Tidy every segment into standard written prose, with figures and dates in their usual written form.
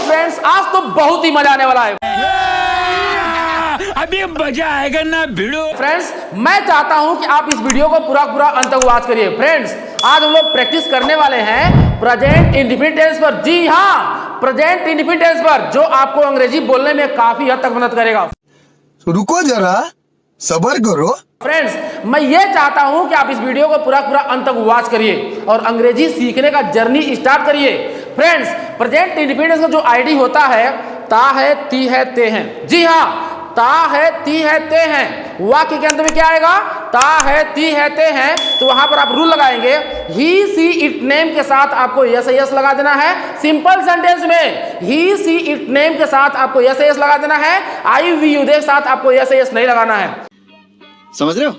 Friends, आज तो बहुत ही मजा आने वाला है। अभी मजा आएगा ना भिड़ो। फ्रेंड्स, मैं चाहता हूं कि आप इस वीडियो को पूरा अंत तक वॉच करिए। फ्रेंड्स, आज हम लोग प्रैक्टिस करने वाले हैं प्रेजेंट इंडेफिनिट टेंस पर। जी हाँ, प्रेजेंट इंडेफिनिट टेंस पर, जो आपको अंग्रेजी बोलने में काफी हद तक मदद करेगा। रुको जरा, सब्र करो। फ्रेंड्स, मैं ये चाहता हूं कि आप इस वीडियो को पूरा अंत तक वॉच करिए और अंग्रेजी सीखने का जर्नी स्टार्ट करिए। फ्रेंड्स, प्रेजेंट इंडेफिनिट का जो आईडी होता है, ता है, ती है, ते हैं। जी हाँ, ता है, ती है, ते हैं। वाक्य के अंत में क्या आएगा? ता है, ती है, ते हैं। तो वहां पर आप रूल लगाएंगे, ही सी इट नेम के साथ आपको यस यस लगा देना है। सिंपल सेंटेंस में ही सी इट नेम के साथ आपको यस यस लगा देना है। आई वी यू के साथ आपको यस यस नहीं लगाना है। समझ रहे हो?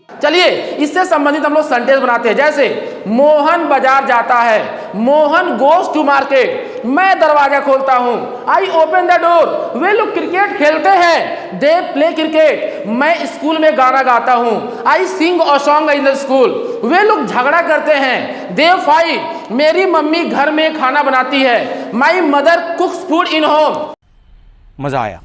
चलिए, इससे संबंधित हम लोग सेंटेंस बनाते हैं। जैसे मोहन बाजार जाता है, मोहन गोज टू मार्केट। मैं दरवाजा खोलता हूं, आई ओपन द डोर। वे लोग क्रिकेट खेलते हैं, दे प्ले क्रिकेट। मैं स्कूल में गाना गाता हूं, I sing a song in the school. वे लोग झगड़ा करते हैं, दे फाइट। मेरी मम्मी घर में खाना बनाती है, my mother cooks food in home. मजा आया।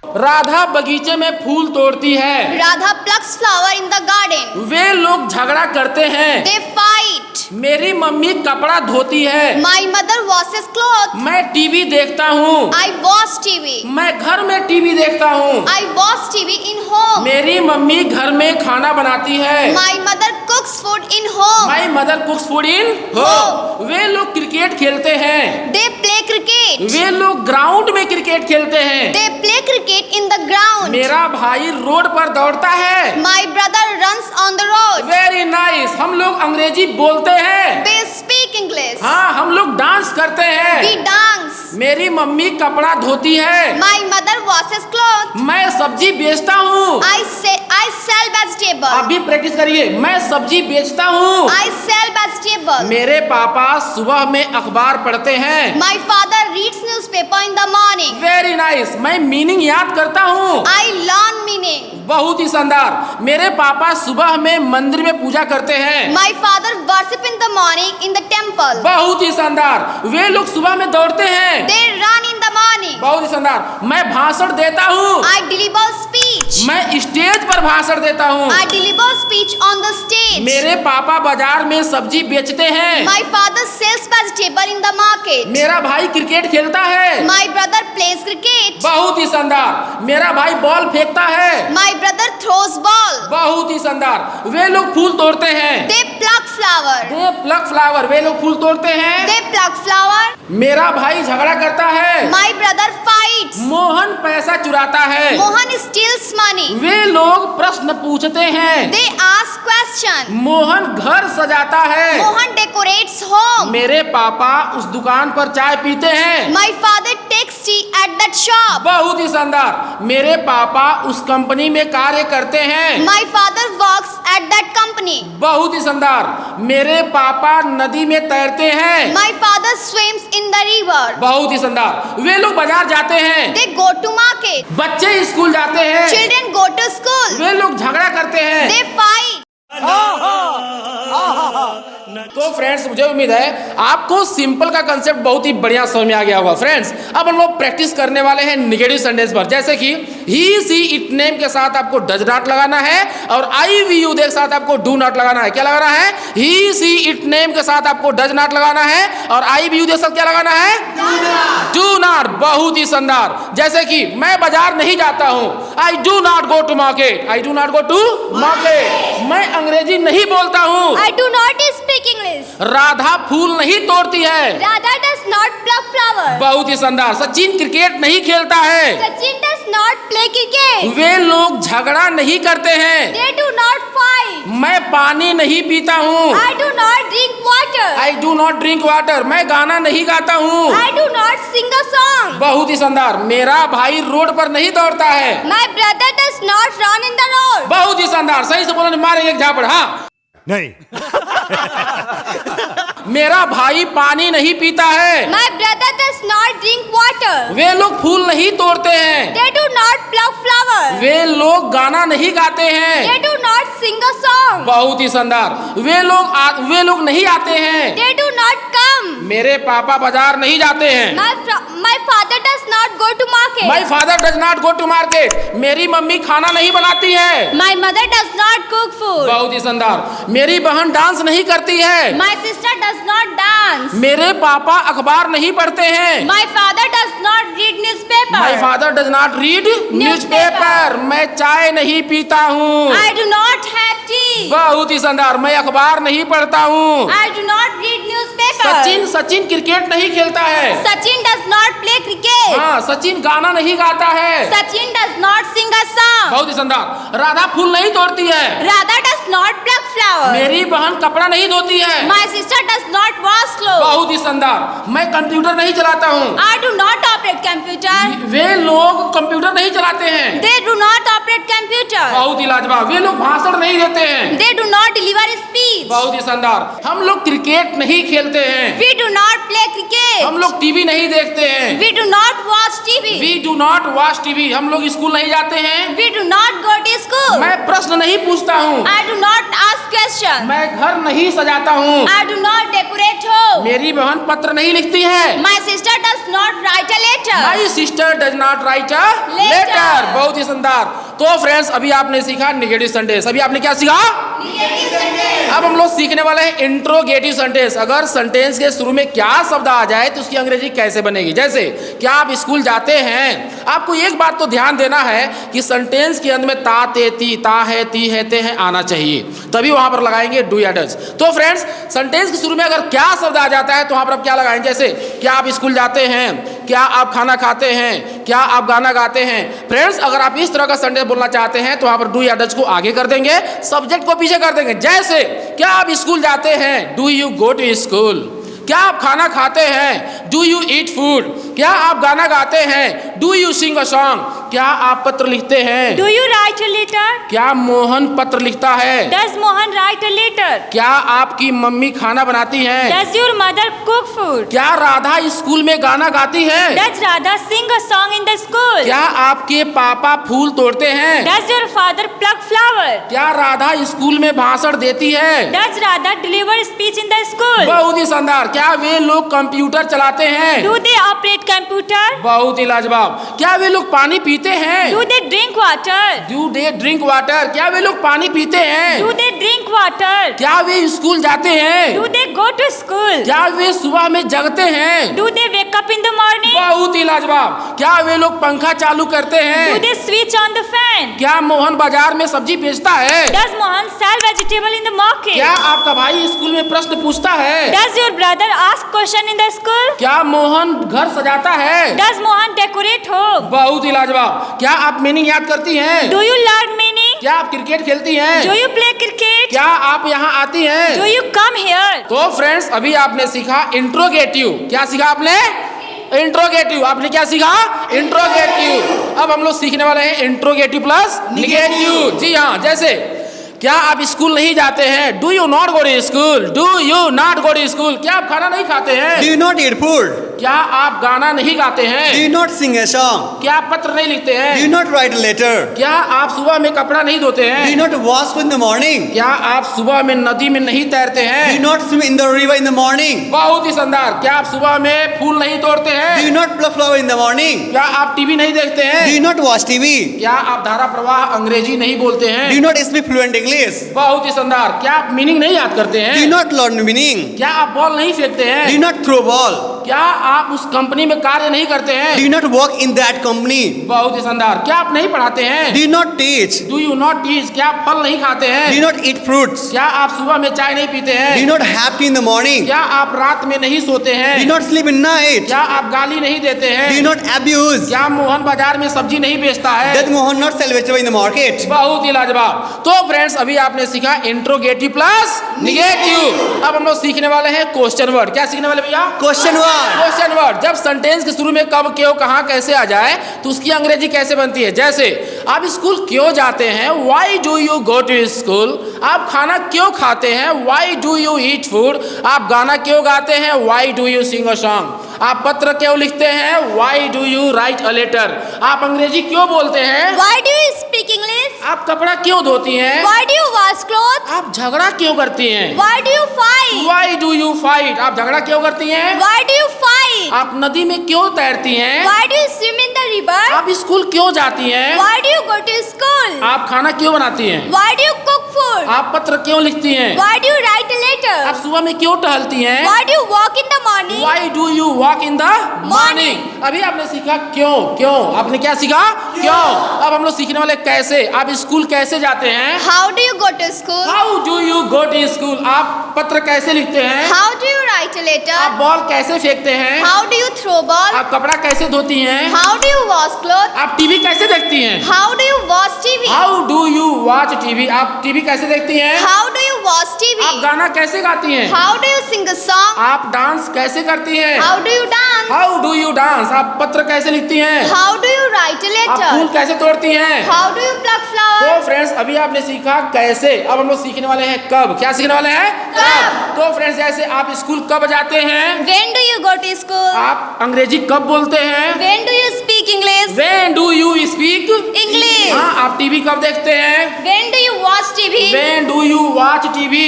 राधा बगीचे में फूल तोड़ती है, Radha plucks flower in the garden. वे लोग झगड़ा करते हैं, दे फाइट। मेरी मम्मी कपड़ा धोती है, माई मदर वॉशेस क्लॉथ। मैं टीवी देखता हूँ, आई वॉच टीवी। मैं घर में टीवी देखता हूँ, I watch TV in home. मेरी मम्मी घर में खाना बनाती है, my mother cooks food in home. My mother cooks food in home. वे लोग क्रिकेट खेलते हैं, दे प्ले क्रिकेट। वे लोग ग्राउंड में क्रिकेट खेलते हैं, they play cricket in the ground. मेरा भाई रोड पर दौड़ता है, my brother runs on the road. Very nice. हम लोग अंग्रेजी बोलते हैं, दे स्पीक इंग्लिश। हाँ, हम लोग डांस करते हैं, वी डांस। मेरी मम्मी कपड़ा धोती है, माई मदर वॉशेस क्लॉथ। मैं सब्जी बेचता हूँ। आई सेल वेजिटेबल। आप भी प्रैक्टिस करिए, मैं सब्जी बेचता हूँ। आई सेल वेजिटेबल। मेरे पापा सुबह में अखबार पढ़ते हैं, my father reads newspaper in the morning. Very nice. मैं मीनिंग याद करता हूँ, आई लर्न मीनिंग। बहुत ही शानदार। मेरे पापा सुबह में मंदिर में पूजा करते हैं, my father worship in the morning in the temple. बहुत ही शानदार। वे लोग सुबह में दौड़ते हैं, they run in the morning. बहुत ही शानदार। मैं भाषण देता हूँ, आई डिलीवर स्पीच। मैं स्टेज पर भाषण देता हूँ, I deliver speech on the stage. मेरे पापा बाजार में सब्जी बेचते हैं, my father sells vegetable in the market. मेरा भाई क्रिकेट खेलता है, माई ब्रदर प्लेज क्रिकेट। बहुत ही शानदार। मेरा भाई बॉल फेंकता है, माई ब्रदर थ्रोज बॉल। बहुत ही शानदार। वे लोग फूल तोड़ते हैं, दे प्लक फ्लावर। दे प्लक फ्लावर। वे लोग फूल तोड़ते हैं, दे प्लक फ्लावर। मेरा भाई झगड़ा करता है, माई ब्रदर फाइट्स। मोहन पैसा चुराता है, मोहन स्टील्स मनी। वे लोग प्रश्न पूछते हैं, दे आस्क क्वेश्चन। मोहन घर सजाता है, मोहन डेकोरेट्स होम। मेरे पापा उस दुकान पर चाय पीते हैं, my father takes tea at that shop. बहुत ही शानदार। मेरे पापा उस कंपनी में कार्य करते हैं, my father works at that company. बहुत ही शानदार। मेरे पापा नदी में तैरते हैं, my father swims in the river. बहुत ही शानदार। वे लोग बाजार जाते हैं, दे गो टू मार्केट। बच्चे स्कूल जाते हैं, चिल्ड्रन गो टू स्कूल। वे लोग झगड़ा करते हैं। They fight. तो फ्रेंड्स, मुझे उम्मीद है आपको सिंपल का कंसेप्ट बहुत ही बढ़िया समझ में आ गया होगा। फ्रेंड्स, अब हम लोग प्रैक्टिस करने वाले हैं निगेटिव सेंटेंस पर। जैसे कि ही सी इट नेम के साथ आपको डज नॉट लगाना है और आई वी यू के साथ आपको डू नॉट लगाना है। क्या लगाना है? ही सी इट नेम के साथ आपको डज नॉट लगाना है और आई वी यू के साथ क्या लगाना है? Do not. बहुत ही शानदार। जैसे कि मैं बाजार नहीं जाता हूँ, I do not go to market. I do not go to market. मैं अंग्रेजी नहीं बोलता हूँ, I do not speak English. Radha फूल नहीं तोड़ती है, Radha does not pluck flower. बहुत ही शानदार। सचिन क्रिकेट नहीं खेलता है, Sachin does not play cricket. वे लोग झगड़ा नहीं करते हैं, दे डू नॉट फाइट। मैं पानी नहीं पीता हूँ, I do not drink water. I do not drink water. मैं गाना नहीं गाता हूँ, I do not sing a song. बहुत ही शानदार। मेरा भाई रोड पर नहीं दौड़ता है, my brother does not run in the road. बहुत ही शानदार। सही से बोलो, मारेंगे एक झापड़। हाँ, नहीं। मेरा भाई पानी नहीं पीता है, my brother does not drink water. वे लोग फूल नहीं तोड़ते हैं, they do not pluck flower. वे लोग गाना नहीं गाते हैं। They do not sing a song. बहुत ही शानदार। वे लोग नहीं आते हैं। They do not come. मेरे पापा बाजार नहीं जाते हैं। My father does not go to market. My father does not go to market. मेरी मम्मी खाना नहीं बनाती है। My mother does not cook food. बहुत ही शानदार। मेरी बहन डांस नहीं करती है। My sister does not dance. मेरे पापा अखबार नहीं पढ़ते हैं। My father does not read newspaper. My father does not read newspaper. मैं चाय नहीं पीता हूँ। I do not have tea. बहुत ही शानदार। मैं अखबार नहीं पढ़ता हूँ। I do not read newspaper. Sachin cricket नहीं खेलता है। Sachin does not play cricket. हाँ, सचिन गाना नहीं गाता है। Sachin does not sing a song. बहुत ही शानदार। राधा फूल नहीं तोड़ती है। Radha does not pluck flower. मेरी बहन कपड़ा नहीं धोती है। My sister does not wash clothes. बहुत ही शानदार। मैं कंप्यूटर नहीं चलाता हूँ। I do not operate computer. वे लोग कंप्यूटर नहीं चलाते हैं। They do not operate computer. बहुत ही लाजवाब। वे लोग भाषण नहीं देते हैं। They do not deliver speech. बहुत ही शानदार। हम लोग क्रिकेट नहीं खेलते हैं। We do not play cricket. हम लोग टीवी नहीं देखते हैं। We do not watch TV. We do not watch TV. हम लोग स्कूल नहीं जाते हैं। We do not go to school. मैं प्रश्न नहीं पूछता हूँ। I do not ask questions. मैं घर नहीं सजाता हूँ। I do not decorate home. मेरी बहन पत्र नहीं लिखती है। My sister does not write a letter. My sister does not write a letter. बहुत ही शानदार। तो फ्रेंड्स, अभी आपने सीखा निगेटिव सेंटेंस। अभी आपने क्या सीखा? अब हम लोग सीखने वाले हैं इंट्रोगेटिव सेंटेंस। अगर सेंटेंस के शुरू में क्या शब्द आ जाए तो उसकी अंग्रेजी कैसे बनेगी। जैसे क्या आप स्कूल जाते हैं। आपको एक बात तो ध्यान देना है कि सेंटेंस के अंत में ता ते ती ता है ती है ते है आना चाहिए, तभी वहां पर लगाएंगे डू या डज। तो फ्रेंड्स, सेंटेंस के शुरू में अगर क्या शब्द आ जाता है तो वहां पर आप क्या लगाएंगे। जैसे क्या आप स्कूल जाते हैं, क्या आप खाना खाते हैं, क्या आप गाना गाते हैं। फ्रेंड्स, अगर आप इस तरह का सेंटेंस बोलना चाहते हैं तो वहां पर डू या डज को आगे कर देंगे, सब्जेक्ट को पीछे कर देंगे। जैसे क्या आप स्कूल जाते हैं, do you go to school. क्या आप खाना खाते हैं, डू यू ईट फूड। क्या आप गाना गाते हैं, do you sing a song. क्या आप पत्र लिखते हैं, Do you write a letter? क्या मोहन पत्र लिखता है। Does Mohan write a letter? क्या आपकी मम्मी खाना बनाती हैं। Does your mother cook food? क्या राधा स्कूल में गाना गाती है। Does Radha sing a song in the school? क्या आपके पापा फूल तोड़ते हैं। Does your father pluck flower? क्या राधा स्कूल में भाषण देती है। Does Radha deliver speech in the school? बहुत ही शानदार। क्या वे लोग कंप्यूटर चलाते हैं। Do they operate computer? बहुत ही लाजवाब। क्या वे लोग पानी पीते हैं। Do they drink water? Do they drink water. क्या वे लोग पानी पीते हैं। Do they drink water? क्या वे स्कूल जाते हैं। Do they go to school? क्या वे सुबह में जगते हैं। Do they wake up in the morning? बहुत ही लाजवाब। क्या वे लोग पंखा चालू करते Do हैं। they switch on the fan? क्या मोहन बाजार में सब्जी बेचता है। Does Mohan sell vegetable in the market? क्या आपका भाई स्कूल में प्रश्न पूछता है। Does your brother ask question in the school? क्या मोहन घर सजाता है। Does Mohan decorate home? बहुत ही लाजवाब। क्या आप मीनिंग याद करती हैं। Do you learn meaning? क्या आप क्रिकेट खेलती हैं। Do you play cricket? क्या आप यहाँ आती हैं। Do you come here? तो फ्रेंड्स, अभी आपने सीखा इंट्रोगेटिव। क्या सीखा आपने। इंट्रोगेटिव। आपने क्या सीखा। इंट्रोगेटिव। अब हम लोग सीखने वाले हैं इंट्रोगेटिव प्लस निगेटिव। जी हाँ, जैसे क्या आप स्कूल नहीं जाते हैं। Do you not go to school. Do you not go to school. क्या आप खाना नहीं खाते हैं। Do you not eat food? क्या आप गाना नहीं गाते हैं। Do you not sing a song? क्या आप पत्र नहीं लिखते Do you हैं। not write a letter? क्या आप सुबह में कपड़ा नहीं धोते Do you हैं। not wash in the morning? क्या आप सुबह में नदी में नहीं तैरते Do you हैं। not swim in the river in the morning? बहुत ही शानदार। क्या आप सुबह में फूल नहीं तोड़ते Do you हैं। not pluck flower in the morning? क्या आप टीवी नहीं देखते Do हैं। you not watch TV? क्या आप धारा प्रवाह अंग्रेजी नहीं बोलते Do you हैं। not speak fluent English? बहुत ही शानदार। क्या आप मीनिंग नहीं याद करते Do you हैं। not learn meaning? क्या आप बॉल नहीं फेंकते Do you हैं। not throw ball? क्या आप उस कंपनी में कार्य नहीं करते Do हैं। you not work in that company? बहुत ही शानदार। क्या आप नहीं पढ़ाते Do हैं। you not teach? Do you not teach. क्या आप फल नहीं खाते Do you हैं। not eat fruits? क्या आप सुबह में चाय नहीं पीते Do you हैं। not have tea in the morning? क्या आप रात में नहीं सोते Do you हैं। not sleep in night? क्या आप गाली नहीं देते Do you हैं। not abuse? क्या मोहन बाजार में सब्जी नहीं बेचता है। Does Mohan not sell vegetable in the market? बहुत ही लाजवाब। तो फ्रेंड्स, अभी आपने सीखा इंट्रोगेटिव प्लस निगेटिव। अब हम लोग सीखने वाले हैं क्वेश्चन वर्ड। क्या सीखने वाले भैया। Question 1. Question word. जब सेंटेंस के शुरू में कब क्यों कहाँ कैसे आ जाए तो उसकी अंग्रेजी कैसे बनती है। जैसे आप स्कूल क्यों जाते हैं। Why do you go to school. आप खाना क्यों खाते हैं। Why do you eat food. आप गाना क्यों गाते हैं। Why do you sing a song. आप पत्र क्यों लिखते हैं? Why do you write a letter? आप अंग्रेजी क्यों बोलते हैं? Why do you speak English? आप कपड़ा क्यों धोती हैं? Why do you wash clothes? आप झगड़ा क्यों करती हैं? Why do you fight? Y do you fight? आप झगड़ा क्यों करती हैं? Why do you fight? आप नदी में क्यों तैरती हैं? Why do you swim in the river? आप स्कूल क्यों जाती हैं? Why do you go to school? आप खाना क्यों बनाती हैं? Why do you cook food? आप पत्र क्यों लिखती हैं? Why do you write a letter? आप सुबह में क्यों टहलती हैं? Why do you walk in the morning? Y do you walk in the morning? अभी आपने सीखा क्यों क्यों, आपने क्या सीखा? क्यों। अब हम लोग सीखने वाले कैसे। आप स्कूल कैसे जाते हैं? How do you go to school? How do you go to school? आप पत्र कैसे लिखते हैं? How do you write a letter? आप बॉल कैसे फेंकते हैं? How do you throw ball? आप कपड़ा कैसे धोती हैं? How do you wash clothes? आप टीवी कैसे देखती हैं? How do you watch TV? How do you watch TV? आप टीवी कैसे देखती हैं? How do you watch TV? आप गाना कैसे गाती हैं? How do you sing a song? आप डांस कैसे करती हैं? How do you dance? How do you dance? आप पत्र कैसे लिखती हैं? How do you write a आप फूल letter? कैसे तोड़ती हैं? How do you pluck तो flowers? फ्रेंड्स अभी आपने सीखा कैसे, अब हम लोग सीखने वाले हैं कब। क्या सीखने वाले हैं? कब। तो फ्रेंड्स जैसे आप स्कूल कब जाते हैं? When do you go to school? आप अंग्रेजी कब बोलते हैं? When do you speak English? When do you speak English. हाँ, आप टीवी कब देखते हैं? When do you watch TV? When do you watch TV?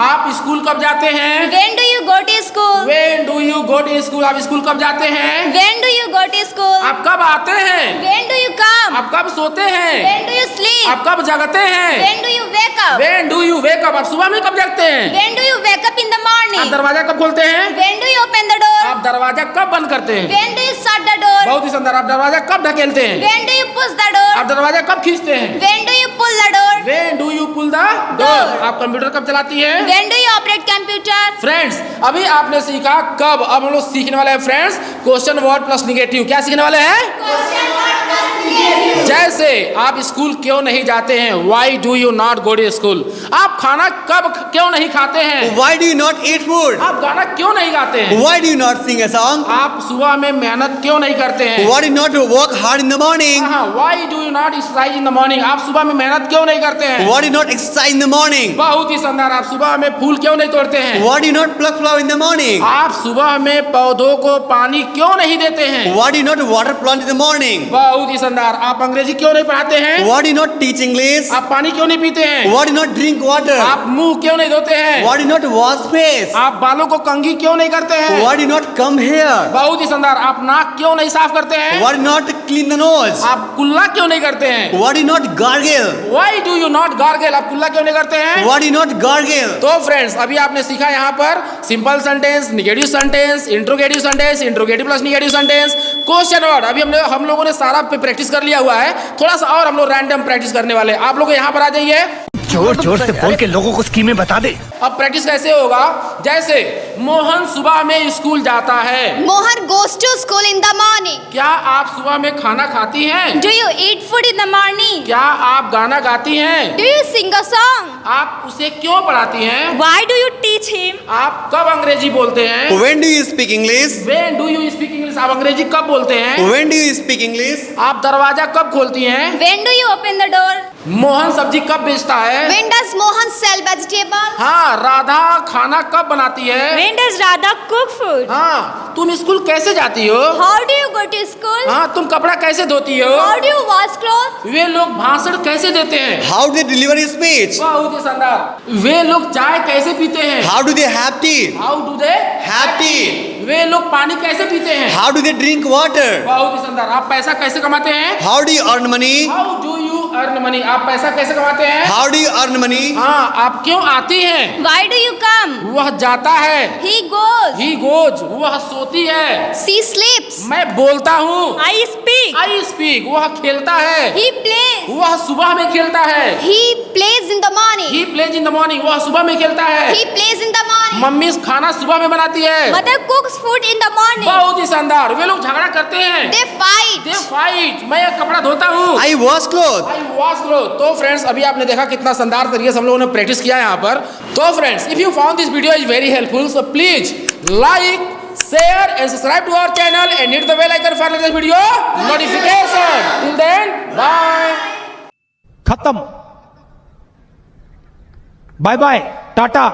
आप स्कूल कब जाते हैं? When do you go to school? When do you go to school? आप स्कूल कब जाते हैं? When do you go to school? आप कब आते हैं? When do you come? आप कब सोते हैं? When do you sleep? आप कब जगते हैं? When do you wake up? When do you wake up? आप सुबह में कब जगते हैं? When do you wake up in the आप morning? दरवाजा कब खोलते हैं? When do you open the door? आप दरवाजा कब बंद करते हैं? When do you shut the door? बहुत ही सुंदर। आप दरवाजा कब ढकेलते हैं? When do you push the door? आप दरवाजा कब खींचते हैं? When do you pull the door? When do you pull the door? आप कंप्यूटर कब चलाती हैं? When do you operate computer? Friends अभी आपने सीखा कब, अब हम लोग सीखने वाले हैं friends question word plus negative. क्या सीखने वाले हैं? जैसे आप स्कूल क्यों नहीं जाते हैं? Why do you not go to school? आप खाना कब क्यों नहीं खाते हैं? Why do you not eat food? आप गाना क्यों नहीं गाते हैं? Why do you not sing a song? आप सुबह में मेहनत क्यों नहीं करते हैं? Why do you not work hard in the morning? Y do you not exercise in the morning? आप सुबह में मेहनत क्यों नहीं करते हैं? Why do you not exercise in the morning? बहुत ही शानदार। आप सुबह में फूल क्यों नहीं तोड़ते हैं? Why do you not pluck flower in the morning? आप सुबह में पौधों को पानी क्यों नहीं देते हैं? Why do you not water plant in the morning? बहुत ही शानदार। आप अंग्रेजी क्यों नहीं पढ़ाते हैं? Why do you not teach English? आप पानी क्यों नहीं पीते हैं? Why do you not drink water? आप मुंह क्यों नहीं धोते हैं? Why do you not wash face? आप बालों को कंघी क्यों नहीं करते हैं? Why do you not comb hair? बहुत ही शानदार। आप नाक क्यों नहीं साफ करते हैं? Why do you not clean the nose? आप कुल्ला क्यों नहीं करते हैं? Why do you not gargle? Y do you not gargle? आप कुल्ला क्यों नहीं करते हैं? Why do you not gargle? तो फ्रेंड्स अभी आपने सीखा यहाँ पर simple sentence, negative sentence, interrogative sentence, interrogative plus negative sentence, question word. अभी हम लोगों ने सारा पे प्रैक्टिस कर लिया हुआ है। थोड़ा सा और हम लोग रैंडम प्रैक्टिस करने वाले हैं। आप लोग यहाँ पर आ जाइए। जोर जोर से बोल के लोगों को स्कीमें बता दे। अब प्रैक्टिस कैसे होगा? जैसे मोहन सुबह में स्कूल जाता है। Mohan goes to school in the morning. क्या आप सुबह में खाना खाती हैं? Do you eat food in the morning? क्या आप गाना गाती हैं? Do you sing a song? आप उसे क्यों पढ़ाती हैं? Why do you teach him? आप कब अंग्रेजी बोलते हैं? When do you speak English? When do you speak English? आप अंग्रेजी कब बोलते हैं? When do you speak English? आप दरवाजा कब खोलती हैं? When do you open the door? Mohan सब्जी कब बेचता है? When does Mohan sell vegetables? हाँ, राधा खाना कब बनाती है? When does Radha cook food? हाँ, तुम स्कूल कैसे जाती हो? How do you go to school? हाँ, तुम कपड़ा कैसे धोती हो? How do you wash clothes? वे लोग भाषण कैसे देते हैं? How do they deliver his speech? बहुत ही शानदार। वे लोग चाय कैसे पीते हैं? How do they have tea? How do they Have tea. वे लोग पानी कैसे पीते हैं? How do they drink water? बहुत ही शानदार। आप पैसा कैसे कमाते हैं? How do you earn money? How do you earn money? आप पैसा कैसे कमाते हैं? How do you earn money? हाँ, आप क्यों आती हैं? Why do you come? वह जाता है। He goes. ही गोज, वह सोती है। She sleeps. मैं बोलता हूँ। I speak. आई स्पीक, वह खेलता है। He plays. वह सुबह में खेलता है। He plays in the morning. He plays in the morning, वह सुबह में खेलता है। He plays in the morning. Mummy खाना सुबह में बनाती है। Mother cooks food in the morning. बहुत ही शानदार। वे लोग झगड़ा करते हैं। They fight. They fight. मैं कपड़ा धोता हूँ। I wash clothes. I wash cloth. तो फ्रेंड्स अभी आपने देखा कितना शानदार तरीके से हम लोगों ने प्रैक्टिस किया यहाँ पर। तो friends if you found this video is very helpful so please like, share and subscribe to our channel and hit the bell icon for latest video notification. Till then, bye. खत्म। Bye bye, Tata.